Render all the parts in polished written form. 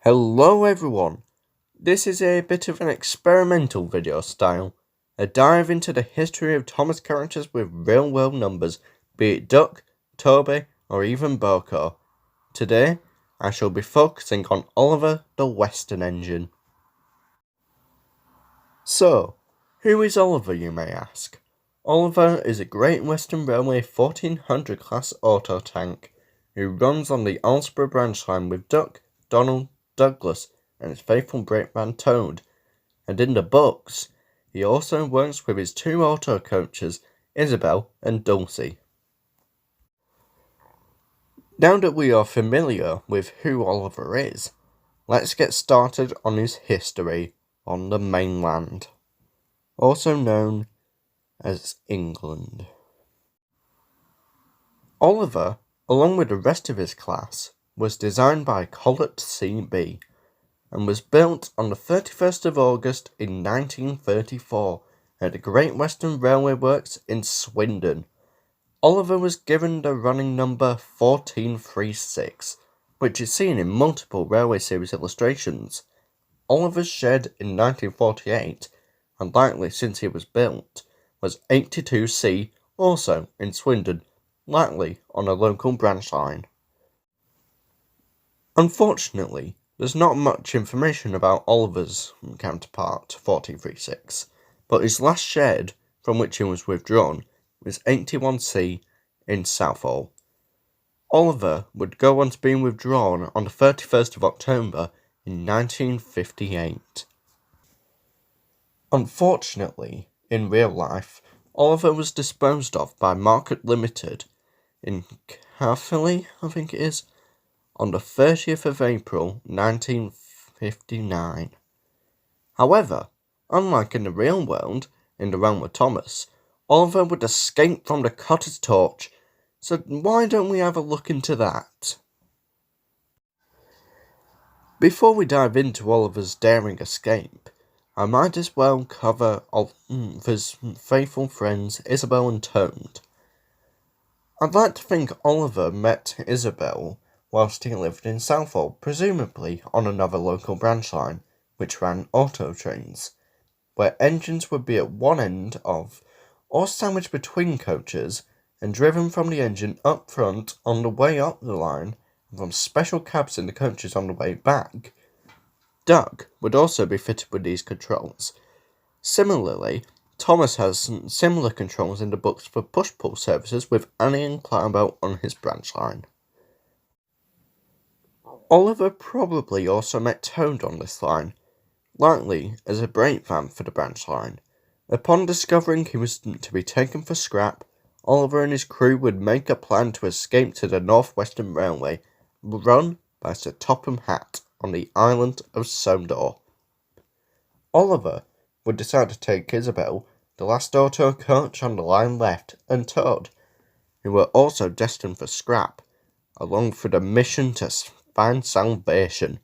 Hello everyone, this is a bit of an experimental video style, a dive into the history of Thomas characters with real world numbers, be it Duck, Toby or even Boko. Today I shall be focusing on Oliver the Western Engine. So, who is Oliver, you may ask? Oliver is a Great Western Railway 1400 class auto tank who runs on the Alsborough branch line with Duck, Donald, Douglas and his faithful brakeman Toad, and in the books he also works with his two auto coaches Isabel and Dulcie. Now that we are familiar with who Oliver is, let's get started on his history on the mainland, also known as England. Oliver, along with the rest of his class, was designed by Collett C.B. and was built on the 31st of August in 1934 at the Great Western Railway Works in Swindon. Oliver was given the running number 1436, which is seen in multiple Railway Series illustrations. Oliver's shed in 1948, and likely since he was built, was 82C, also in Swindon, likely on a local branch line. Unfortunately, there's not much information about Oliver's counterpart, 1436, but his last shed, from which he was withdrawn, was 81C in Southall. Oliver would go on to being withdrawn on the 31st of October in 1958. Unfortunately, in real life, Oliver was disposed of by Market Limited in Caerphilly, I think it is, on the 30th of April 1959. However, unlike in the real world, in the realm of Thomas, Oliver would escape from the cottage torch, so why don't we have a look into that? Before we dive into Oliver's daring escape, I might as well cover Oliver's faithful friends Isabel and Toad. I'd like to think Oliver met Isabel whilst he lived in Southall, presumably on another local branch line, which ran auto trains, where engines would be at one end of, or sandwiched between coaches, and driven from the engine up front on the way up the line, and from special cabs in the coaches on the way back. Duck would also be fitted with these controls. Similarly, Thomas has similar controls in the books for push-pull services with Annie and Clarabelle on his branch line. Oliver probably also met Toad on this line, likely as a brake van for the branch line. Upon discovering he was to be taken for scrap, Oliver and his crew would make a plan to escape to the North Western Railway, run by Sir Topham Hatt on the island of Sodor. Oliver would decide to take Isabel, the last auto coach on the line left, and Toad, who were also destined for scrap, along for the mission to find salvation.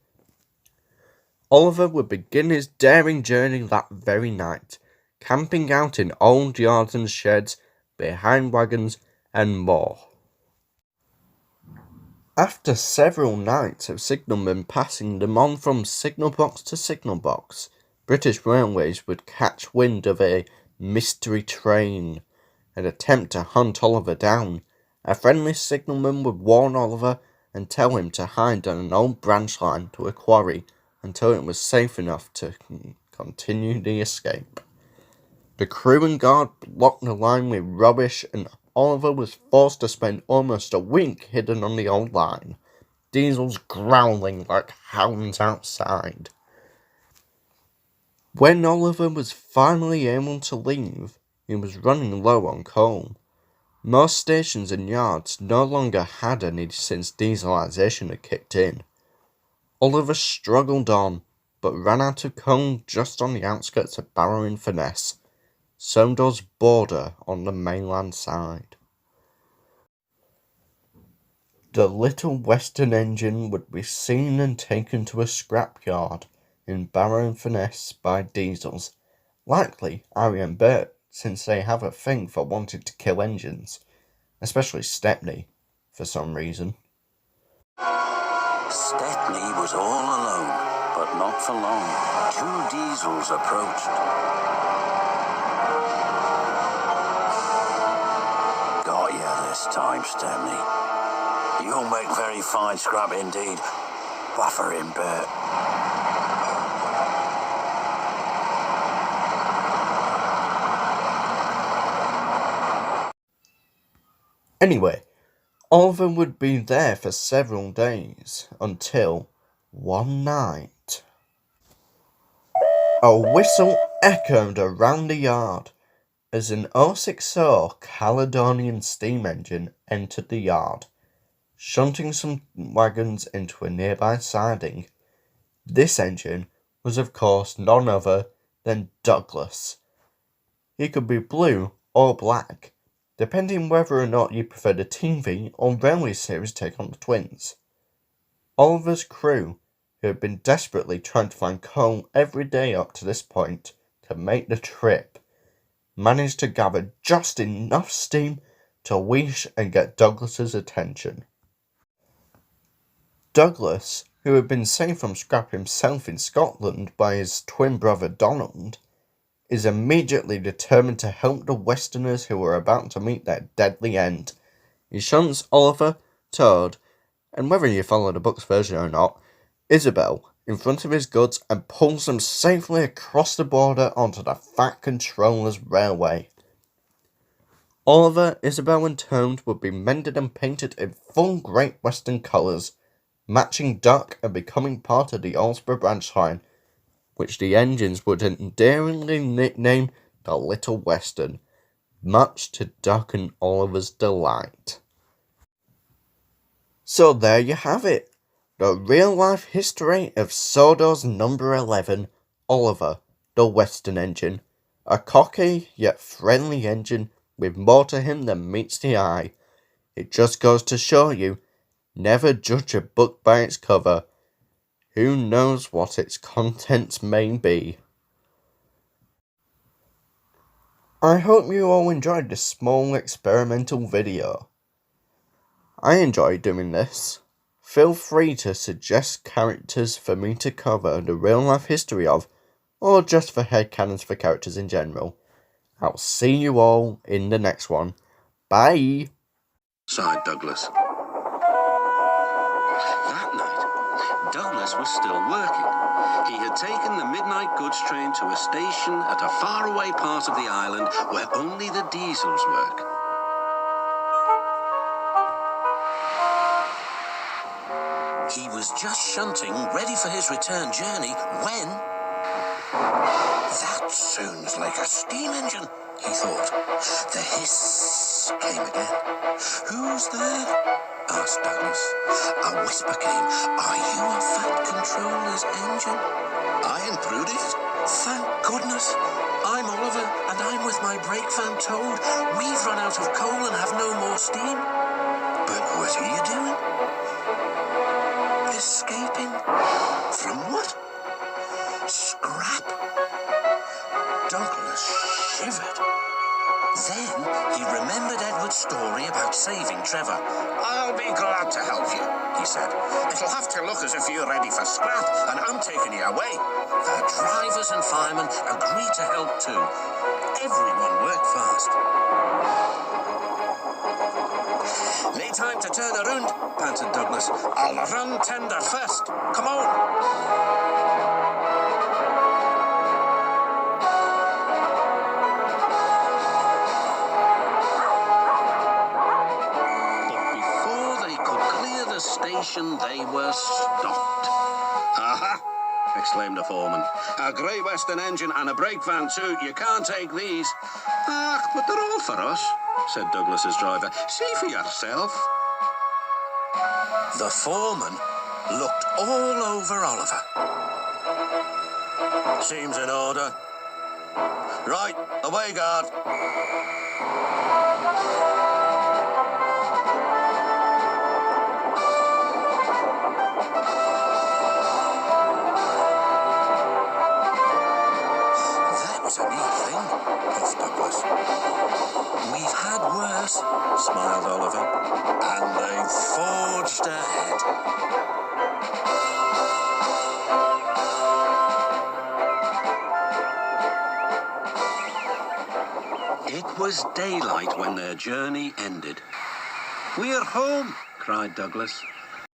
Oliver would begin his daring journey that very night, camping out in old yards and sheds, behind wagons, and more. After several nights of signalmen passing them on from signal box to signal box, British Railways would catch wind of a mystery train and attempt to hunt Oliver down. A friendly signalman would warn Oliver and tell him to hide on an old branch line to a quarry until it was safe enough to continue the escape. The crew and guard blocked the line with rubbish, and Oliver was forced to spend almost a week hidden on the old line, diesels growling like hounds outside. When Oliver was finally able to leave, he was running low on coal. Most stations and yards no longer had any since dieselisation had kicked in. Oliver struggled on, but ran out of coal just on the outskirts of Barrow-in-Furness, Sodor's border on the mainland side. The little Western engine would be seen and taken to a scrapyard in Barrow-in-Furness by diesels, likely Harry and Bert, since they have a thing for wanting to kill engines, especially Stepney, for some reason. Stepney was all alone, but not for long. 2 diesels approached. Got you this time, Stepney. You'll make very fine scrap indeed. Buffer in bit. Anyway, Oliver would be there for several days, until one night. A whistle echoed around the yard as an 060 Caledonian steam engine entered the yard, shunting some wagons into a nearby siding. This engine was of course none other than Douglas. He could be blue or black, depending whether or not you preferred a TV or railway series take on the twins. Oliver's crew, who had been desperately trying to find coal every day up to this point to make the trip, managed to gather just enough steam to wheeze and get Douglas's attention. Douglas, who had been saved from scrap himself in Scotland by his twin brother Donald, is immediately determined to help the Westerners who were about to meet their deadly end. He shunts Oliver, Toad, and whether you follow the book's version or not, Isabel, in front of his goods and pulls them safely across the border onto the Fat Controller's railway. Oliver, Isabel and Toad would be mended and painted in full Great Western colours, matching duck and becoming part of the Ulster branch line, which the engines would endearingly nickname the Little Western, much to Duck and Oliver's delight. So there you have it, the real-life history of Sodor's number 11, Oliver, the Western engine, a cocky yet friendly engine with more to him than meets the eye. It just goes to show you, never judge a book by its cover. Who knows what its contents may be? I hope you all enjoyed this small experimental video. I enjoy doing this. Feel free to suggest characters for me to cover the real life history of, or just for headcanons for characters in general. I'll see you all in the next one. Bye! Sighed Douglas. That night, Douglas was still working. He had taken the midnight goods train to a station at a faraway part of the island where only the diesels work. He was just shunting, ready for his return journey, when... That sounds like a steam engine, he thought. The hiss came again. Who's there? Asked Douglas. A whisper came. Are you a Fat Controller's engine? I improved it. Thank goodness. I'm Oliver, and I'm with my brake van Toad. We've run out of coal and have no more steam. But what are you doing? Escaping? From what? Scrap? Douglas shivered. Then he remembered Edward's story about saving Trevor. I'll be glad to help you, he said. It'll have to look as if you're ready for scrap, and I'm taking you away. The drivers and firemen agreed to help too. Everyone worked fast. No time to turn around, panted Douglas. I'll run tender first. Come on. They were stopped. Aha! Exclaimed the foreman. A Great Western engine and a brake van too. You can't take these. Ah, but they're all for us, said Douglas's driver. See for yourself. The foreman looked all over Oliver. Seems in order. Right, away, guard. We've had worse, smiled Oliver, and they forged ahead. It was daylight when their journey ended. "We're home," cried Douglas.